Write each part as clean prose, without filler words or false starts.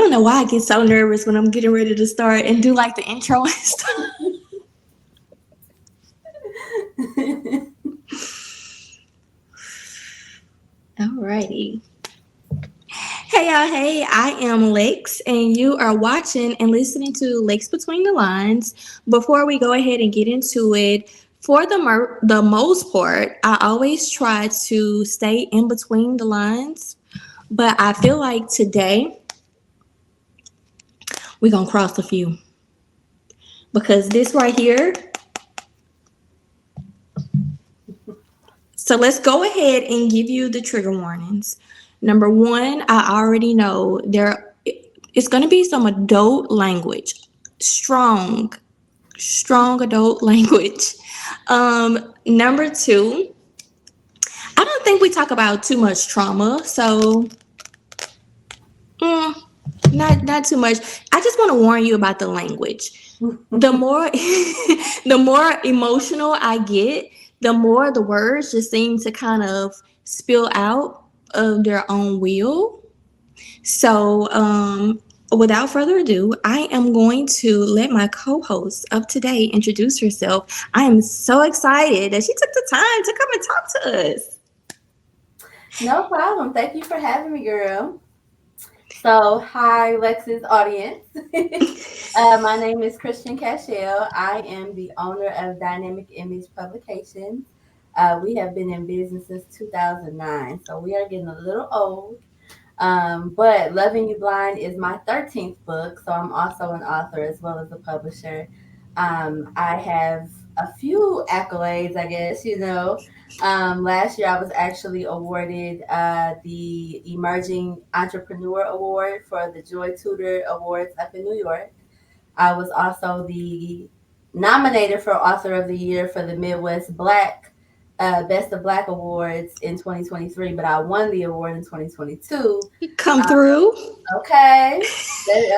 don't know why I get so nervous when I'm getting ready to start and do like the intro and stuff. Alrighty. Hey y'all, hey, I am Lex, and you are watching and listening to Lex Between the Lines. Before we go ahead and get into it, for the most part, I always try to stay in between the lines, but I feel like today we're gonna cross a few because this right here. So let's go ahead and give you the trigger warnings. Number one, I already know it's going to be some adult language, strong adult language. Number two, I don't think we talk about too much trauma, so not too much. I just want to warn you about the language. The more the more emotional I get, the more the words just seem to kind of spill out of their own will. So, without further ado, I am going to let my co-host of today introduce herself. I am so excited that she took the time to come and talk to us. No problem. Thank you for having me, girl. So, hi, Lex's audience. My name is Christian Cashelle. I am the owner of Dynamic Image Publications. We have been in business since 2009, so we are getting a little old. But Loving You Blind is my 13th book, so I'm also an author as well as a publisher. I have a few accolades, I guess, last year, I was actually awarded the Emerging Entrepreneur Award for the Joy Tudor Awards up in New York. I was also the nominated for Author of the Year for the Midwest Black Best of Black Awards in 2023, but I won the award in 2022. Come through. Okay.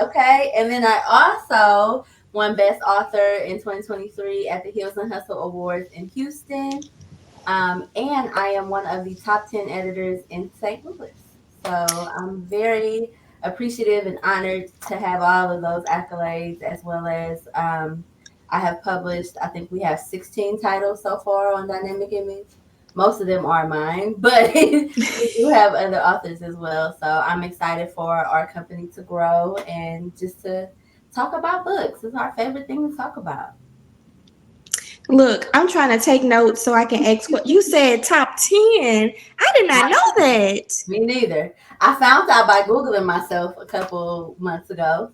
Okay. And then I also won Best Author in 2023 at the Hills and Hustle Awards in Houston. And I am one of the top 10 editors in St. Louis. So I'm very appreciative and honored to have all of those accolades, as well as I have published, I think we have 16 titles so far on Dynamic Image. Most of them are mine, but we do have other authors as well. So I'm excited for our company to grow and just to talk about books. It's our favorite thing to talk about. Look, I'm trying to take notes so I can ask what you said. Top 10. I did not know that. Me neither. I found out by Googling myself a couple months ago,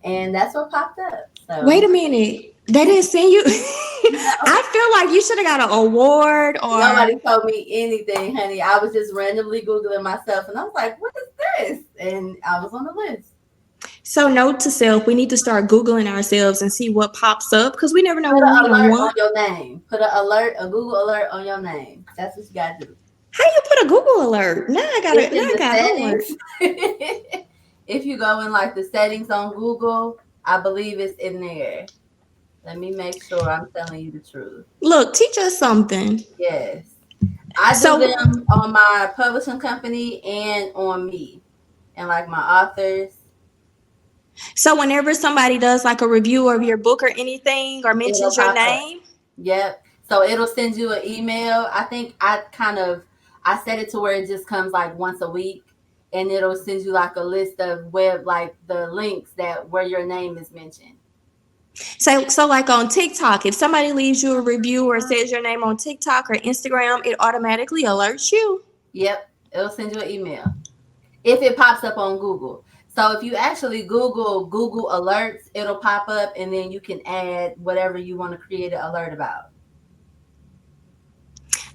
and that's what popped up. Wait So a minute. They didn't send you. I feel like you should have got an award or. nobody told me anything, honey. I was just randomly Googling myself, and I was like, what is this? And I was on the list. So, note to self, we need to start Googling ourselves and see what pops up because we never know Put what we an don't alert on want. your name. Put a Google alert on your name. That's what you got to do. How you put a Google alert? Now I got It's it. Now in I the got homework. settings. If you go in like the settings on Google, I believe it's in there. Let me make sure I'm telling you the truth. Look, teach us something. Yes. I do So, them on my publishing company and on me. And like my authors, so whenever somebody does like a review of your book or anything or it'll mentions your pop up. name, Yep. So it'll send you an email. I think I set it to where it just comes like once a week, and it'll send you like a list of like the links that where your name is mentioned. so like on TikTok, if somebody leaves you a review or says your name on TikTok or Instagram, it automatically alerts you. Yep. It'll send you an email if it pops up on Google. So if you actually Google alerts, it'll pop up, and then you can add whatever you want to create an alert about.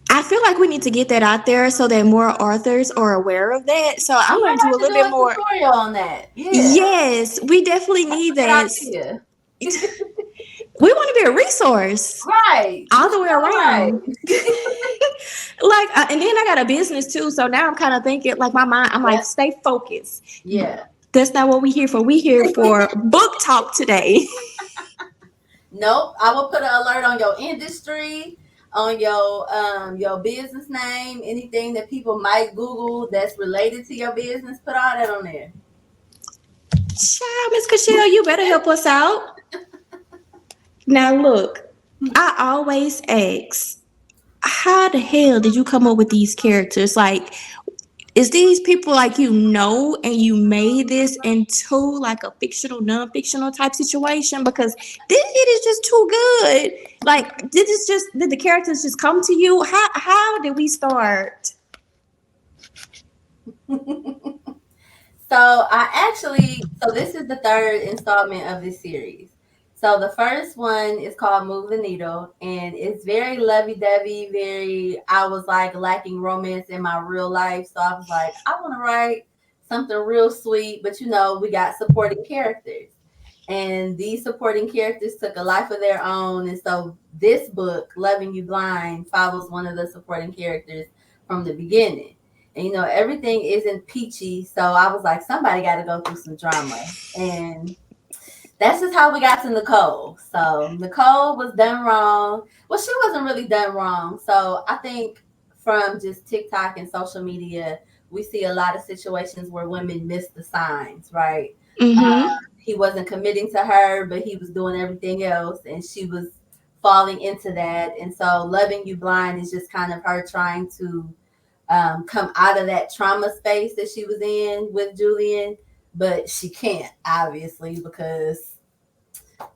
I feel like we need to get that out there so that more authors are aware of that. So We I'm going might to do a have to little do bit a more. tutorial on that. Yeah, Yes, we definitely that's need a good that. idea. We want to be a resource Right. all You the way so right. around. Like, and then I got a business too. So now I'm kind of thinking, like, my mind, I'm like, Yep. stay focused. Yeah. That's not what we here for. We here for book talk today. Nope. I will put an alert on your industry, on your business name, anything that people might Google that's related to your business. Put all that on there. Child, Miss Cashelle, you better help us out. Now look, I always ask, how the hell did you come up with these characters? Like, is these people like and you made this into like a fictional, non-fictional type situation? Because this it is just too good. Like, did the characters just come to you? How did we start? So this is the third installment of this series. So the first one is called Move the Needle, and it's very lovey-dovey, I was like lacking romance in my real life. So I was like, I want to write something real sweet, but we got supporting characters. And these supporting characters took a life of their own. And so this book, Loving You Blind, follows one of the supporting characters from the beginning. And everything isn't peachy. So I was like, somebody got to go through some drama. And that's just how we got to Nicole. So Nicole was done wrong. Well, she wasn't really done wrong. So I think from just TikTok and social media, we see a lot of situations where women miss the signs, right? Mm-hmm. He wasn't committing to her, but he was doing everything else, and she was falling into that. And so Loving You Blind is just kind of her trying to come out of that trauma space that she was in with Julian, but she can't, obviously, because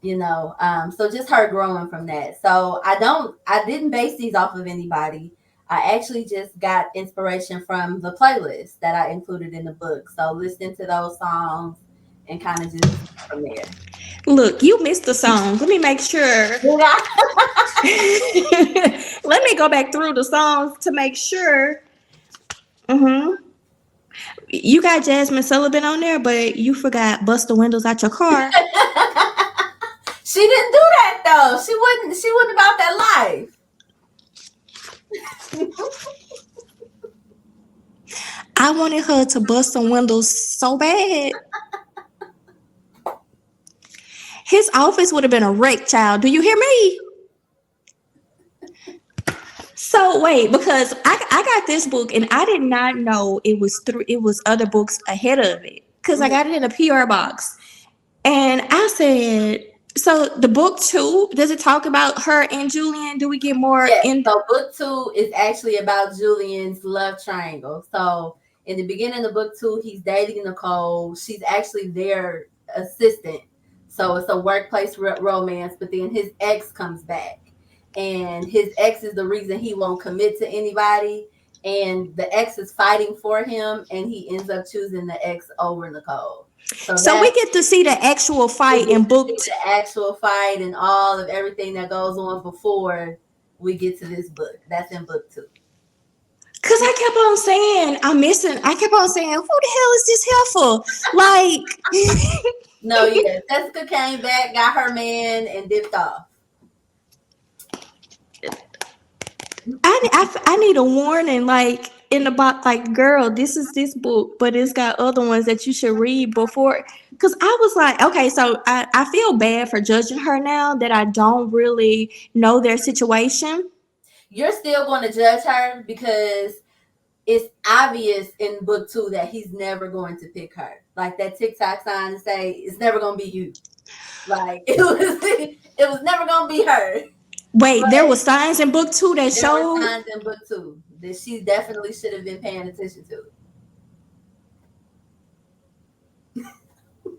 so just her growing from that. So I didn't base these off of anybody. I actually just got inspiration from the playlist that I included in the book. So listen to those songs and kind of just from there. Look, you missed the songs. Let me make sure. Yeah. Let me go back through the songs to make sure. Mm-hmm. You got Jasmine Sullivan on there, but you forgot Bust the Windows Out Your Car. She didn't do that though. She wasn't about that life. I wanted her to bust some windows so bad. His office would have been a wreck, child. Do you hear me? So wait, because I got this book and I did not know it was other books ahead of it because I got it in a PR box and I said, so the book two, does it talk about her and Julian? Do we get more Yes. in? So book 2 is actually about Julian's love triangle. So in the beginning of book 2, he's dating Nicole. She's actually their assistant. So it's a workplace romance, but then his ex comes back. And his ex is the reason he won't commit to anybody. And the ex is fighting for him, and he ends up choosing the ex over Nicole. So we get to see the actual fight in book the actual fight and all of everything that goes on before we get to this book. That's in book 2. Cause I kept on saying I'm missing. I kept on saying, "Who the hell is this here for?" Like, no, yeah, Jessica came back, got her man, and dipped off. I need a warning, like in the box, like, girl, this is this book, but it's got other ones that you should read before. Because I was like, okay, so I feel bad for judging her now that I don't really know their situation. You're still going to judge her because it's obvious in book 2 that he's never going to pick her. Like that TikTok sign to say, it's never going to be you. Like it was never going to be her. Wait, but there were signs in book 2 that showed. There were signs in book 2 that she definitely should have been paying attention to.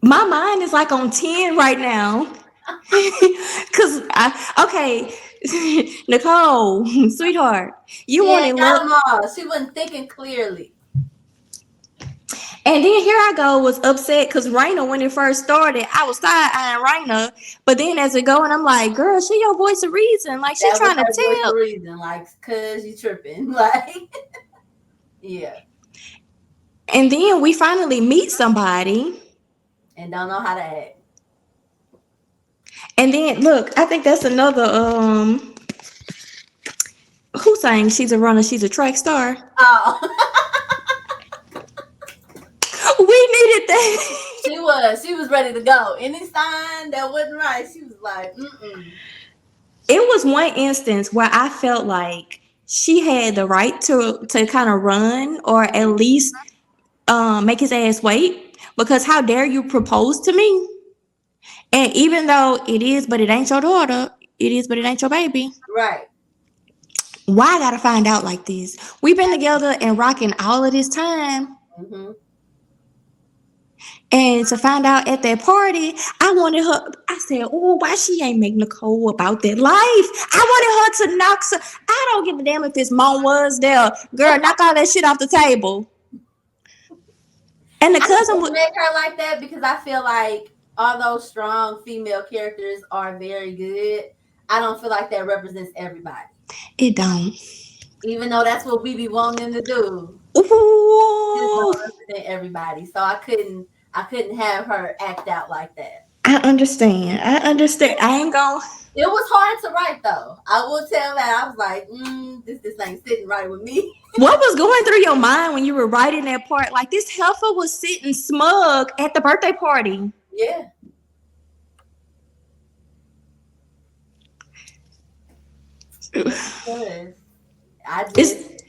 My mind is like on 10 right now. Cause Nicole, sweetheart, you wanted love. She wasn't thinking clearly. And then here I go, was upset because Raina, when it first started, I was side-eyeing Raina. But then as it going, I'm like, girl, she your voice of reason. Like, she's trying to tell. Voice of reason, like, cause you tripping. Like, yeah. And then we finally meet somebody. And don't know how to act. And then, look, I think that's another, who's saying she's a runner, she's a track star? Oh. We needed that. She was ready to go. Any sign that wasn't right, she was like, It was one instance where I felt like she had the right to kind of run or at least make his ass wait. because how dare you propose to me? And even though it is, but it ain't your daughter, it is, but it ain't your baby. Right. Why I gotta find out like this? We've been together and rocking all of this time. Mm-hmm. And to find out at that party, I wanted her. I said, "Oh, why she ain't make Nicole about that life?" I wanted her to knock. I don't give a damn if his mom was there. Girl, knock all that shit off the table. And the I cousin didn't would. make her like that because I feel like although strong female characters are very good, I don't feel like that represents everybody. It don't. Even though that's what we be wanting them to do. Just Ooh, don't represent everybody. So I couldn't have her act out like that. I understand. I understand. I ain't gonna. It was hard to write though. I will tell that. I was like, this ain't sitting right with me. What was going through your mind when you were writing that part? Like this heifer was sitting smug at the birthday party. Yeah. Because I just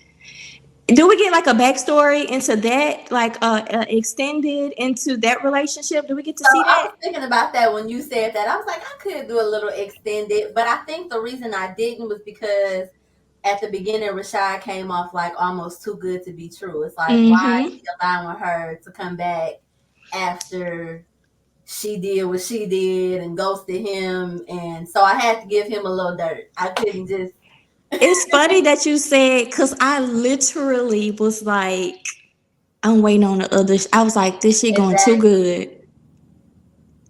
Do we get like a backstory into that, like extended into that relationship? Do we get to so see I that? was thinking about that when you said that. I was like, I could do a little extended, but I think the reason I didn't was because at the beginning Rashad came off like almost too good to be true. It's like why is Mm-hmm. he allowing her to come back after she did what she did and ghosted him? And so I had to give him a little dirt. I couldn't just It's funny that you said, because I literally was like, I'm waiting on the other. I was like, this shit going too exactly. good.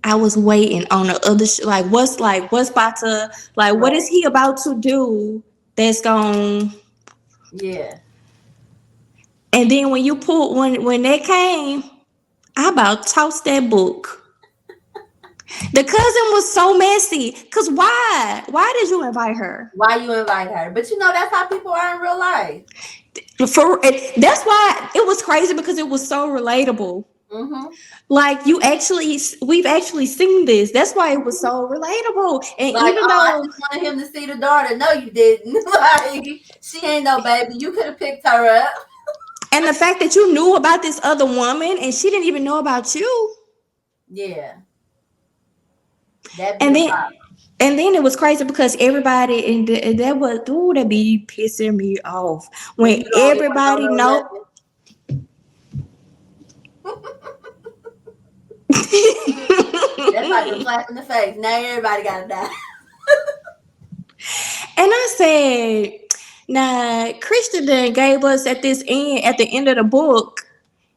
I was waiting on the other. What's about to, like, what is Right. he about to do that's going? Yeah. And then when you pulled when that came, I about tossed that book. The cousin was so messy. Cause why? Why did you invite her? Why you invite her? But you know that's how people are in real life. That's why it was crazy because it was so relatable. Mm-hmm. Like we've actually seen this. That's why it was so relatable. And Like, even oh, I though, just wanted him to see the daughter. No, you didn't. Like, she ain't no baby. You could have picked her up. and the fact that you knew about this other woman and she didn't even know about you, Yeah, that'd be and the then problem. and then it was crazy because everybody and that was that be pissing me off When when you the only one don't everybody know know. nothing. That's like a slap in the face. Now everybody gotta die. And I said, now Christian then gave us at the end of the book.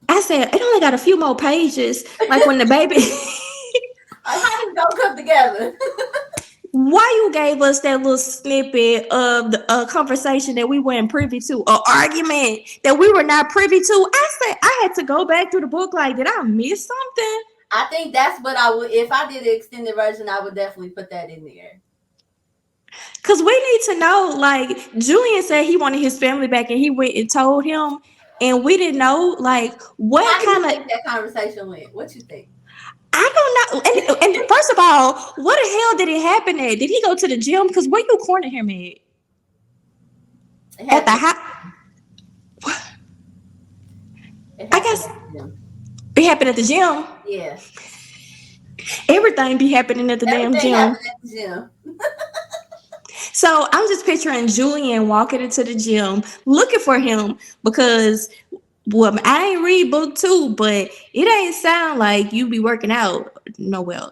I said, it only got a few more pages. Like when the baby, Like, how this gonna come together? why you gave us that little snippet of the conversation that we weren't privy to, or argument that we were not privy to? I said, I had to go back through the book. Like, did I miss something? I think that's what I would. If I did the extended version, I would definitely put that in there. Because we need to know, like, Julian said he wanted his family back and he went and told him. And we didn't know, like, How what do you kind of, think that conversation went? What you think? I don't know. And first of all, what the hell did it happen at? Did he go to the gym? Because where you cornered him at? It At the happened. house? It I happened guess at the gym. it happened at the gym. Yeah, Everything be happening at the damn everything gym. happened at the gym. So I'm just picturing Julian walking into the gym looking for him because, well, I ain't read book 2, but it ain't sound like you be working out nowhere.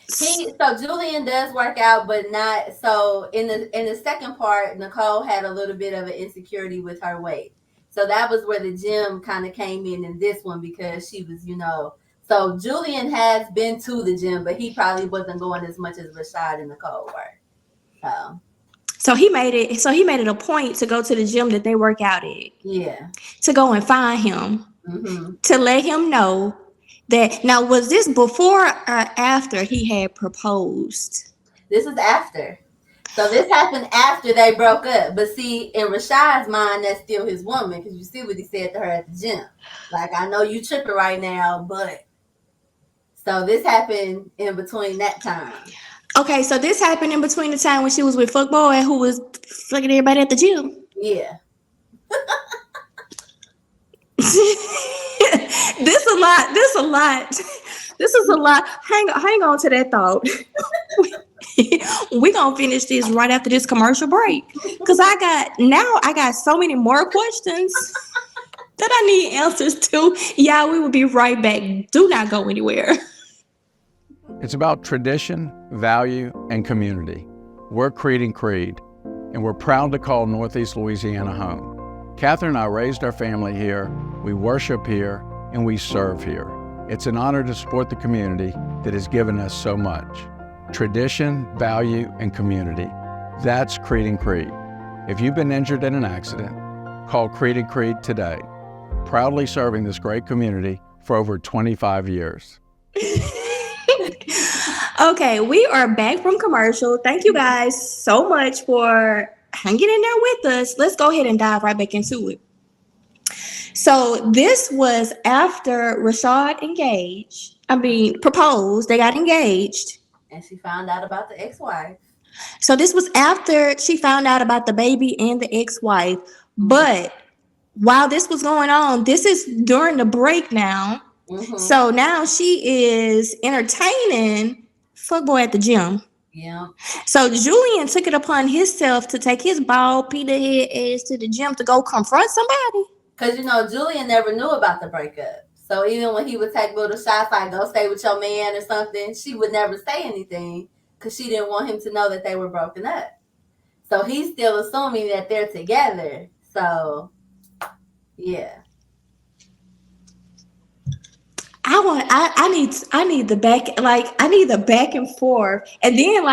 So Julian does work out, but not so in the second part, Nicole had a little bit of an insecurity with her weight. So that was where the gym kind of came in this one because she was, so Julian has been to the gym, but he probably wasn't going as much as Rashad and Nicole were. So So he made it. So he made it a point to go to the gym that they work out at, yeah. to go and find him, Mm-hmm. to let him know that. Now, was this before or after he had proposed? This is after. So this happened after they broke up. But see, in Rashad's mind, that's still his woman because you see what he said to her at the gym. Like, I know you tripping right now, but so this happened in between that time. Okay, so this happened in between the time when she was with fuckboy who was fucking everybody at the gym. Yeah. This a lot. This a lot. This is a lot. Hang on to that thought. We gonna finish this right after this commercial break. Cause I got so many more questions that I need answers to. Yeah, we will be right back. Do not go anywhere. It's about tradition, value, and community. We're Creed, and we're proud to call Northeast Louisiana home. Catherine and I raised our family here, we worship here, and we serve here. It's an honor to support the community that has given us so much. Tradition, value, and community. That's Creed. If you've been injured in an accident, call Creed today. Proudly serving this great community for over 25 years. Okay, we are back from commercial. Thank you guys so much for hanging in there with us. Let's go ahead and dive right back into it. So this was after Rashad proposed. They got engaged. And she found out about the ex-wife. So this was after she found out about the baby and the ex-wife. But while this was going on, this is during the break now. Mm-hmm. So now she is entertaining fuckboy at the gym. Yeah. So Julian took it upon himself to take his bald, Peter head ass to the gym to go confront somebody. Because, Julian never knew about the breakup. So even when he would take little shots like, go stay with your man or something, she would never say anything because she didn't want him to know that they were broken up. So he's still assuming that they're together. So, yeah. I need the back and forth, and then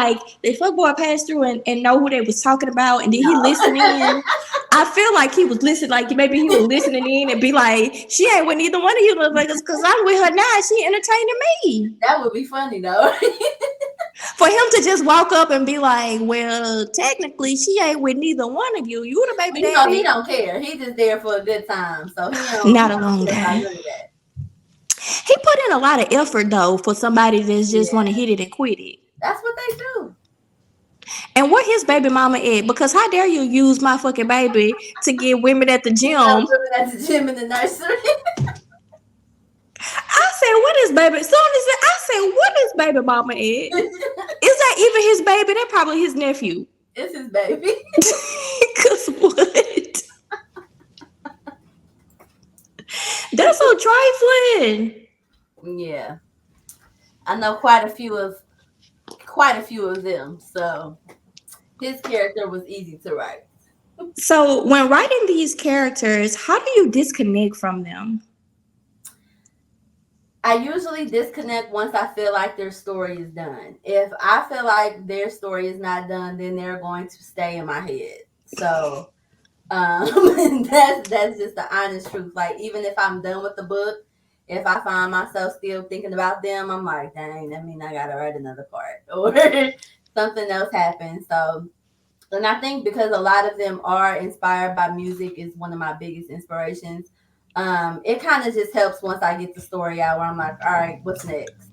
the fuckboy passed through and know who they was talking about, and then he listened in. I feel like he was listening, like maybe he was listening in and be like, she ain't with neither one of you motherfuckers because I'm with her now. She entertaining me. That would be funny though. For him to just walk up and be like, well, technically she ain't with neither one of you. You the baby daddy. He don't care. He just there for a good time, so he don't. Not a long time. He put in a lot of effort though for somebody that's just want to hit it and quit it. That's what they do. And where his baby mama at? Because how dare you use my fucking baby to get women at the gym? Women at the gym in the nursery. I said, what is baby? I said, what is baby mama at? Is that even his baby? That probably his nephew. It's his baby. Cause what? That's so trifling. Yeah, I know quite a few of them. So his character was easy to write. So when writing these characters, how do you disconnect from them? I usually disconnect once I feel like their story is done. If I feel like their story is not done, then they're going to stay in my head. So that's just the honest truth. Like, even if I'm done with the book, if I find myself still thinking about them, I'm like, dang, that means I gotta write another part or something else happens. So, and I think because a lot of them are inspired by music is one of my biggest inspirations. It kind of just helps once I get the story out where I'm like, all right, what's next?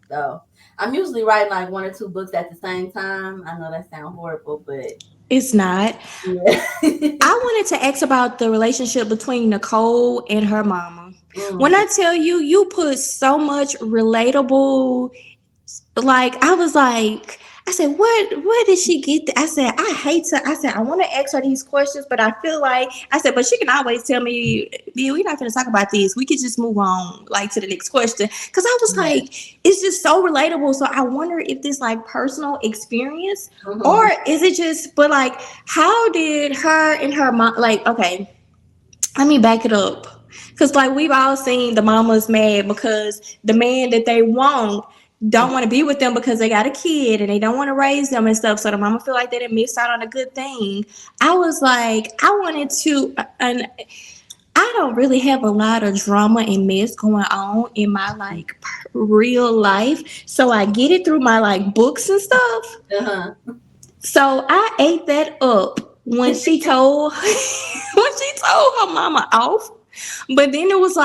So I'm usually writing like 1 or 2 books at the same time. I know that sounds horrible, but it's not. Yeah. I wanted to ask about the relationship between Nicole and her mama. When I tell you, you put so much relatable, I said, where did she get that? I said, I want to ask her these questions, but I feel like, but she can always tell me, yeah, we're not going to talk about this. We could just move on, to the next question. Because I was like, it's just so relatable. So I wonder if this, personal experience, or is it just, but, how did her and her mom, okay, let me back it up. Because, we've all seen the mama's mad because the man that they want don't want to be with them because they got a kid and they don't want to raise them and stuff. So the mama feel like they didn't miss out on a good thing. I was like, I wanted to, and I don't really have a lot of drama and mess going on in my real life. So I get it through my books and stuff. So I ate that up when she told her mama off. But then it was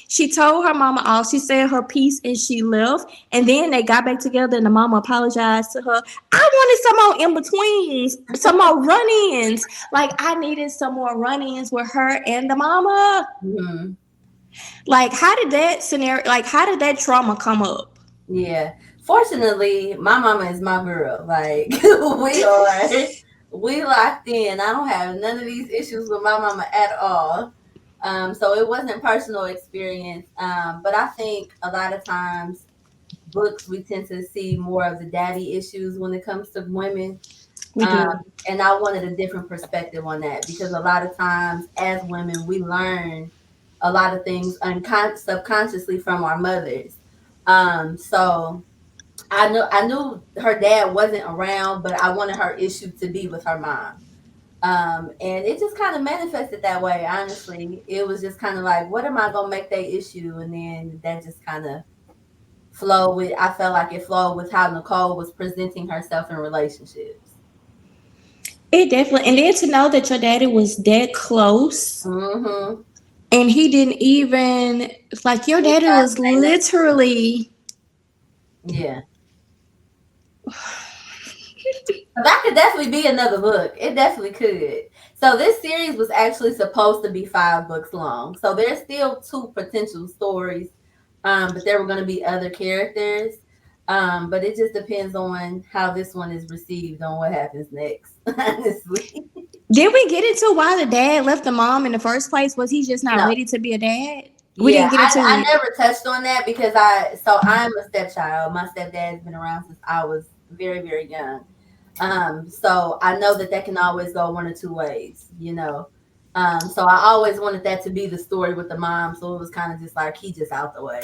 she told her mama off. She said her piece and she left. And then they got back together and the mama apologized to her. I wanted some more in-betweens, some more run-ins. I needed some more run-ins with her and the mama. Like, how did that scenario, like, how did that trauma come up? Yeah. Fortunately, my mama is my girl. Like we locked in. I don't have none of these issues with my mama at all. So it wasn't personal experience. But I think a lot of times books we tend to see more of the daddy issues when it comes to women. We Um, do. and I wanted a different perspective on that because a lot of times as women we learn a lot of things subconsciously from our mothers. So I knew her dad wasn't around, but I wanted her issue to be with her mom. And it just kind of manifested that way. Honestly, it was just kind of like, what am I gonna make that issue? And then that just kind of flowed with. I felt like it flowed with how Nicole was presenting herself in relationships. It definitely, and then to know that your daddy was that close Mm-hmm. and he didn't even, like, your He daddy tried to was say nothing. literally. Yeah. That could definitely be another book. It definitely could. So this series was actually supposed to be 5 books long. So there's still 2 potential stories, but there were going to be other characters. But it just depends on how this one is received on what happens next. Honestly, Did we get into why the dad left the mom in the first place? Was he just not no. ready to be a dad? We Yeah, didn't get into I it. never touched on that because I'm a stepchild. My stepdad's been around since I was very very young. So I know that that can always go one or two ways. So I always wanted that to be the story with the mom. So it was kind of just like he just out the way.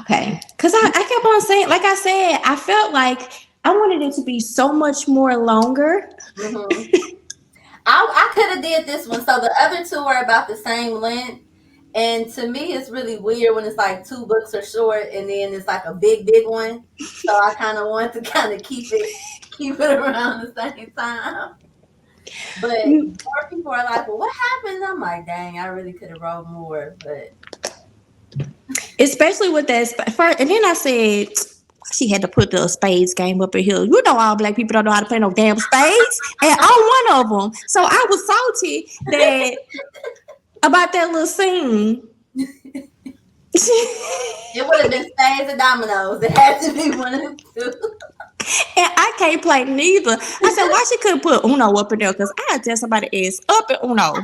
Okay. Because I kept on saying, like I said, I felt like I wanted it to be so much more longer. Hmm. I could have did this one. So the other two are about the same length. And to me, it's really weird when it's like 2 books are short and then it's like a big one. So I kind of want to kind of keep it around the same time. But more people are like, well, what happened? I'm like, dang, I really could have wrote more. But Especially with that. First, and then I said, she had to put the spades game up in here. You know, all black people don't know how to play no damn spades. And I'm one of them. So I was salty that about that little scene. it would have been spades and dominoes. It had to be one of the two. And I can't play neither. I said, why she couldn't put Uno up in there? Because I tell somebody is up in Uno.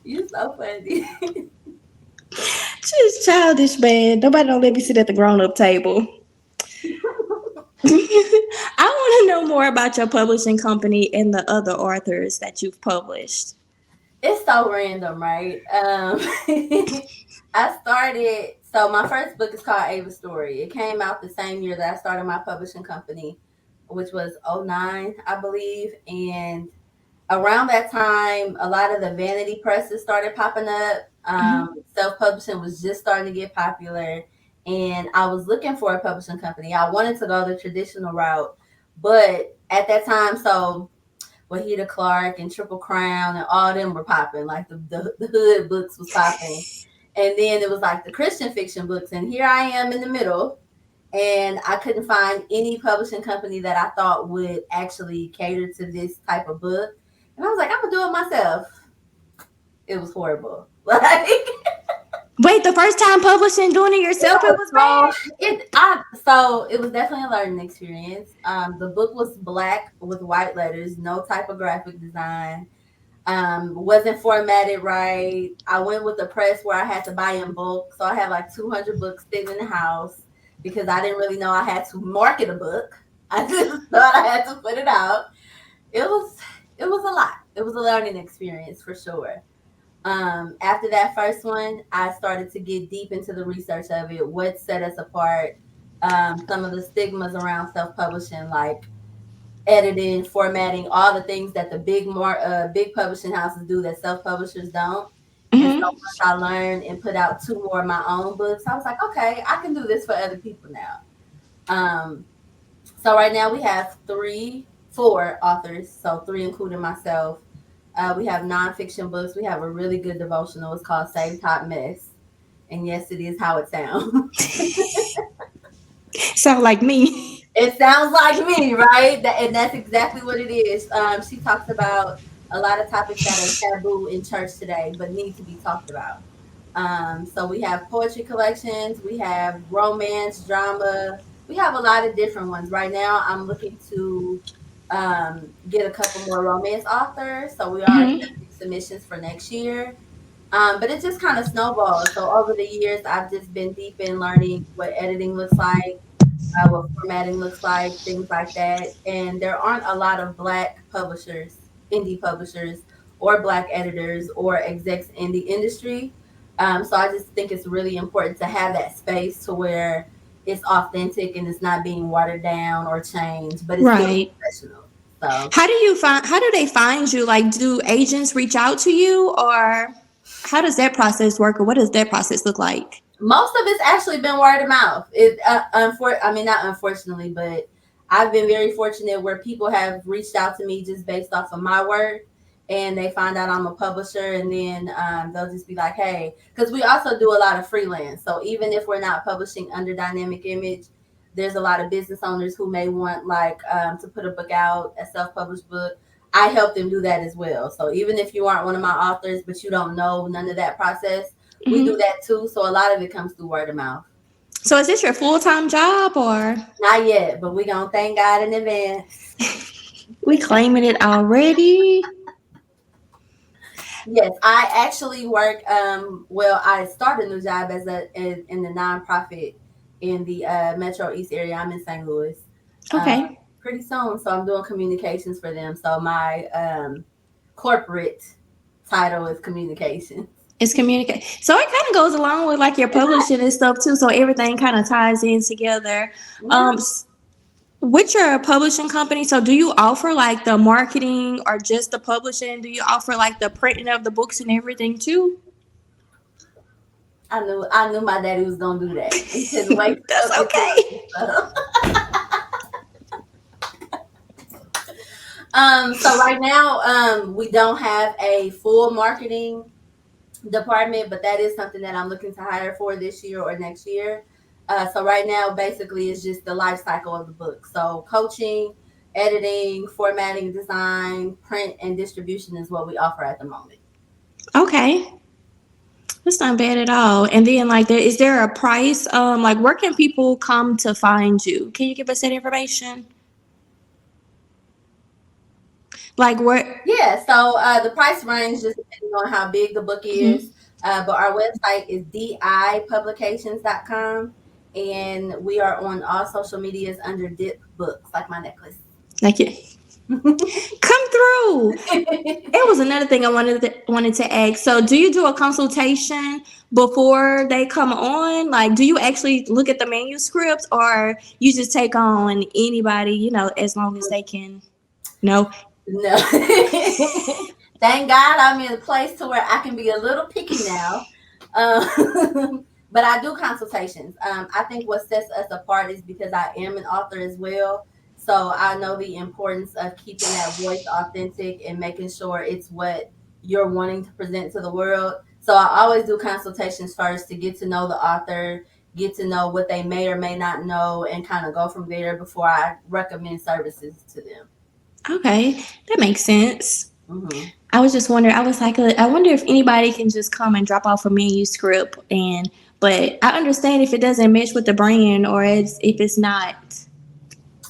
You so funny. She's childish, man. Nobody don't let me sit at the grown up table. I want to know more about your publishing company and the other authors that you've published. It's so random, right? I started. So my first book is called Ava's Story. It came out the same year that I started my publishing company, which was '09, I believe. And around that time, a lot of the vanity presses started popping up. Self-publishing was just starting to get popular, and I was looking for a publishing company. I wanted to go the traditional route, but at that time, so Wahida Clark and Triple Crown and all them were popping. Like the hood books was popping, and then it was like the Christian fiction books, and here I am in the middle, and I couldn't find any publishing company that I thought would actually cater to this type of book. And I was like, I'm gonna do it myself. It was horrible. Like Wait, the first time publishing, doing it yourself, it was bad? so it was definitely a learning experience. The book was black with white letters, no typographic design. Wasn't formatted right. I went with the press where I had to buy in bulk, so I had like 200 books sitting in the house because I didn't really know I had to market a book. I just thought I had to put it out. It was it was a lot. It was a learning experience for sure. After that first one, I started to get deep into the research of it. What set us apart? Some of the stigmas around self-publishing, like editing, formatting, all the things that the big publishing houses do that self-publishers don't. And so Mm-hmm. once I learned and put out 2 more of my own books, I was like, okay, I can do this for other people now. Um, so right now we have 4 authors, so 3 including myself. We have nonfiction books. We have a really good devotional. It's called Save Top Mess. And yes, it is how it sounds. Sound like me. It sounds like me, right? And that's exactly what it is. She talks about a lot of topics that are taboo in church today, but need to be talked about. So we have poetry collections, we have romance, drama, we have a lot of different ones. Right now, I'm looking to get a couple more romance authors. So we are Hmm. accepting submissions for next year. But it just kind of snowballs. So over the years, I've just been deep in learning what editing looks like, what formatting looks like, things like that. And there aren't a lot of Black publishers, indie publishers, or Black editors or execs in the industry. So I just think it's really important to have that space to where it's authentic and it's not being watered down or changed, but it's still Right. professional. So How do they find you? Like, do agents reach out to you, or how does that process work, or what does that process look like? most of it's actually been word of mouth. I mean, not unfortunately, but I've been very fortunate where people have reached out to me just based off of my work, and they find out I'm a publisher, and then they'll just be like, "Hey," because we also do a lot of freelance. So even if we're not publishing under Dynamic Image, there's a lot of business owners who may want like to put a book out, a self-published book. I help them do that as well. So even if you aren't one of my authors, but you don't know none of that process, we do Hmm. that too. So a lot of it comes through word of mouth. So is this your full-time job, or Not yet, but we gonna thank God in advance. we claiming it already? Yes, I actually work. Well, I started a new job in the nonprofit in the Metro East area. I'm in St. Louis. Uh, Okay. Pretty soon, so I'm doing communications for them. So my corporate title is communications. It's communicate. So it kind of goes along with like your publishing and stuff too. So everything kind of ties in together. Yeah. Um, with your publishing company, so do you offer like the marketing or just the publishing? Do you offer like the printing of the books and everything too? I knew my daddy was gonna do that. He couldn't wait to That's help me okay. promote stuff. So right now, we don't have a full marketing department, but that is something that I'm looking to hire for this year or next year. So right now, basically, it's just the life cycle of the book. So coaching, editing, formatting, design, print, and distribution is what we offer at the moment. Okay. That's not bad at all. And then like is there a price? Like where can people come to find you? Can you give us that information? Like where Yeah, so the price range just depending on how big the book mhm. is. But our website is dipublications.com, and we are on all social medias under Dip Books, like my necklace. Like yeah. Come through. It was another thing I wanted to ask. So, do you do a consultation before they come on? Like, do you actually look at the manuscripts, or you just take on anybody? As long as they can. No. No. Thank God I'm in a place to where I can be a little picky now. But I do consultations. I think what sets us apart is because I am an author as well. So I know the importance of keeping that voice authentic and making sure it's what you're wanting to present to the world. So I always do consultations first to get to know the author, get to know what they may or may not know, and kind of go from there before I recommend services to them. Okay, that makes sense. Hmm. I was just wondering. I was like, I wonder if anybody can just come and drop off a manuscript, but I understand if it doesn't mesh with the brand or if it's not.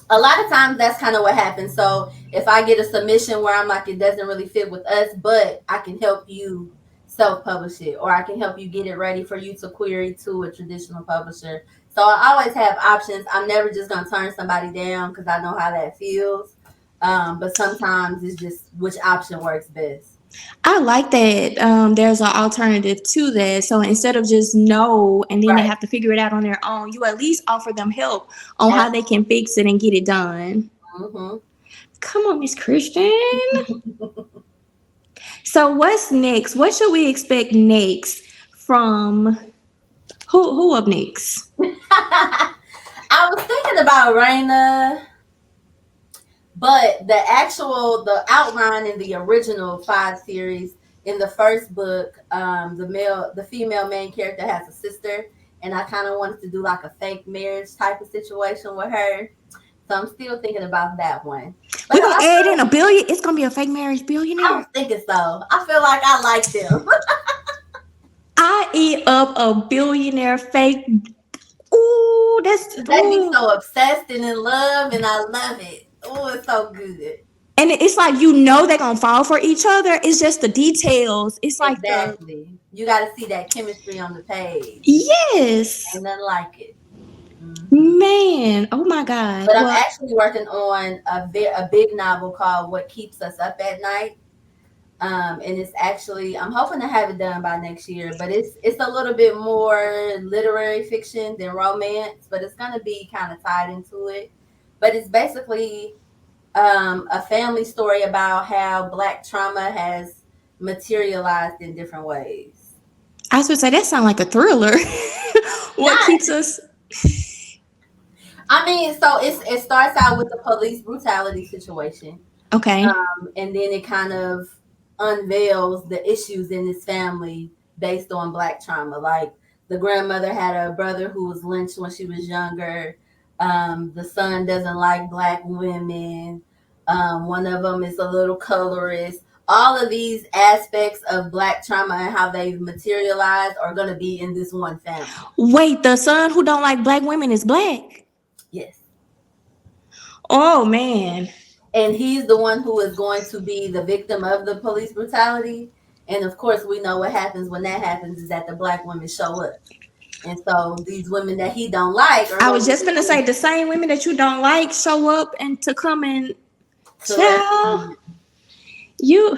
A lot of times that's kind of what happens. So if I get a submission where I'm like, it doesn't really fit with us, but I can help you self-publish it, or I can help you get it ready for you to query to a traditional publisher. So I always have options. I'm never just gonna turn somebody down because I know how that feels. But sometimes it's just which option works best. I like that there's an alternative to that. So instead of just no and then they Right. have to figure it out on their own, you at least offer them help on how they Absolutely. can fix it and get it done. Hmm. Come on, Miss Christian. So what's next? What should we expect next from who up next? I was thinking about Raina. But the outline in the original five series in the first book, the female main character has a sister, and I kind of wanted to do like a fake marriage type of situation with her. So I'm still thinking about that one. But We're gonna I add in a billion. It's gonna be a fake marriage was billionaire. thinking so. I feel like I like them. I eat up a billionaire fake. Ooh, that's They be ooh. so obsessed and in love, and I love it. Oh, it's so good. And it's like they're gonna fall for each other. It's just the details. It's like the Exactly. You got to see that chemistry on the page. yes, Ain't nothing like it. Hmm. man. Oh my God. But I'm Well, actually working on a big novel called What Keeps Us Up at Night. And it's actually, I'm hoping to have it done by next year, but it's a little bit more literary fiction than romance, but it's going to be kind of tied into it. But it's basically a family story about how Black trauma has materialized in different ways. I was gonna say that sounds like a thriller. What Not, keeps us? I mean, so it starts out with the police brutality situation, Okay. and then it kind of unveils the issues in this family based on Black trauma. Like the grandmother had a brother who was lynched when she was younger. The son doesn't like Black women. One of them is a little colorist. All of these aspects of Black trauma and how they've materialized are going to be in this one family. Wait, the son who don't like black women is black. Yes. Oh man. And he's the one who is going to be the victim of the police brutality. And of course, we know what happens when that happens is that the Black women show up. And so these women that he don't like are I going was just gonna to say the same women that you don't like show up and to come and to let child. You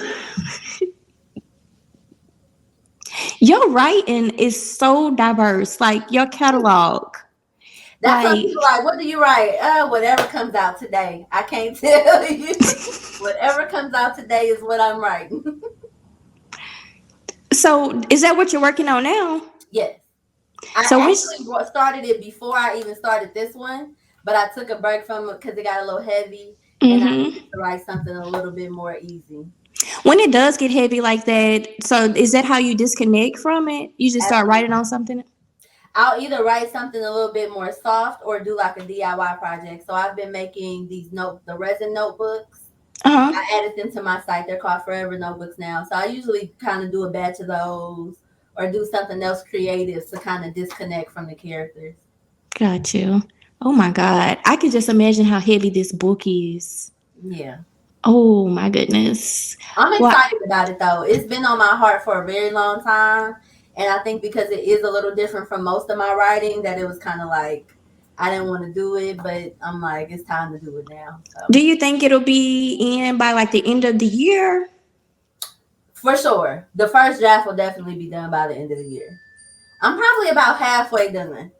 your writing is so diverse. Like your catalog. that's what Like people like. What do you write? Whatever comes out today. I can't tell you. Whatever comes out today is what I'm writing. so is that what you're working on now? Yes. I So which actually started it before I even started this one, but I took a break from it because it got a little heavy and I needed mm-hmm. to write something a little bit more easy. When it does get heavy like that, so is that how you disconnect from it? You just start writing on something? I'll either write something a little bit more soft or do like a DIY project. So I've been making the resin notebooks. Uh-huh. I added them to my site. They're called Forever Notebooks now. So I usually kind of do a batch of those or do something else creative to kind of disconnect from the characters. Got you. Oh my God. I can just imagine how heavy this book is. Yeah. Oh my goodness. I'm Well, excited about it though. It's been on my heart for a very long time. And I think because it is a little different from most of my writing, that it was kind of like I didn't want to do it, but I'm like, it's time to do it now. So do you think it'll be in by like the end of the year? for sure, the first draft will definitely be done by the end of the year. I'm probably about halfway done.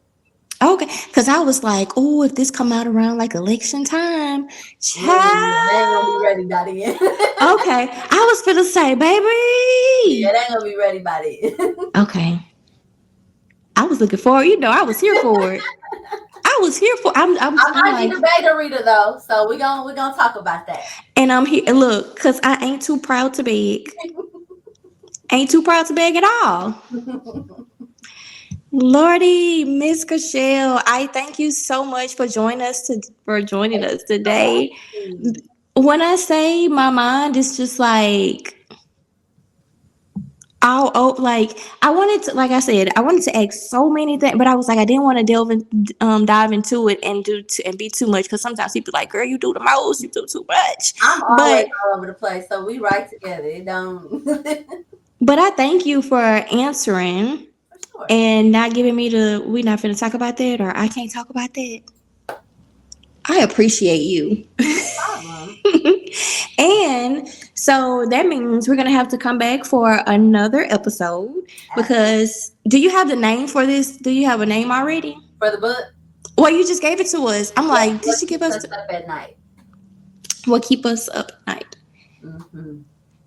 Okay, because I was like, oh, if this come out around like election time, Yeah, they ain't gonna be child. ready by the end. Okay, I was gonna say, Yeah, baby. they ain't gonna be ready by the end. Okay, I was looking for it. I was here for it. I was here for. I I'm might like, be the beta reader though, so we gonna talk about that. and I'm here. Look, cause I ain't too proud to beg. Ain't too proud to beg at all. Lordy, Miss Cashelle, I thank you so much for joining us today. When I say my mind is just like all oh, like I wanted to, like I said, I wanted to ask so many things, but I was like, I didn't want to dive into it and and be too much because sometimes people like, girl, you do the most, you do too much. I'm always But all over the place, so we write together. It don't but I thank you for answering for sure. and not giving me we not finna talk about that or I can't talk about that. I appreciate you. No problem. And so that means we're going to have to come back for another episode Absolutely. because do you have the name for this? Do you have a name already? For the book, Well, you just gave it to us. I'm yeah, like, did what she give keeps us us up at night? what keep us up at night? Hmm.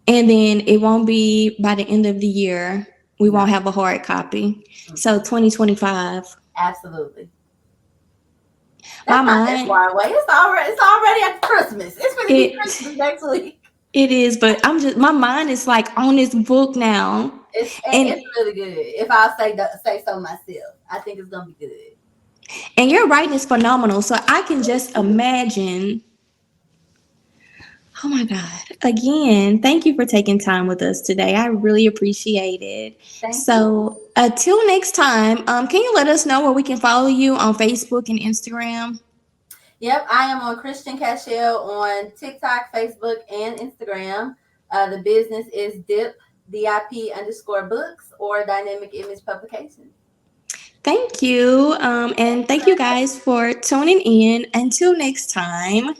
And then it won't be by the end of the year. We No, won't have a hard copy. So 2025. absolutely. My That's not that mind, far away. It's already at Christmas. It's gonna be it Christmas next week. it is, but my mind is like on this book now. It's And really good. If I'll say so myself, I think it's gonna be good. And your writing is phenomenal. So I can just imagine. Oh my God. Again, thank you for taking time with us today. I really appreciate it. Thank you. So until next time, can you let us know where we can follow you on Facebook and Instagram? Yep, I am on Christian Cashelle on TikTok, Facebook, and Instagram. The business is DIP_books or Dynamic Image Publications. Thank you. And thank you guys for tuning in. Until next time.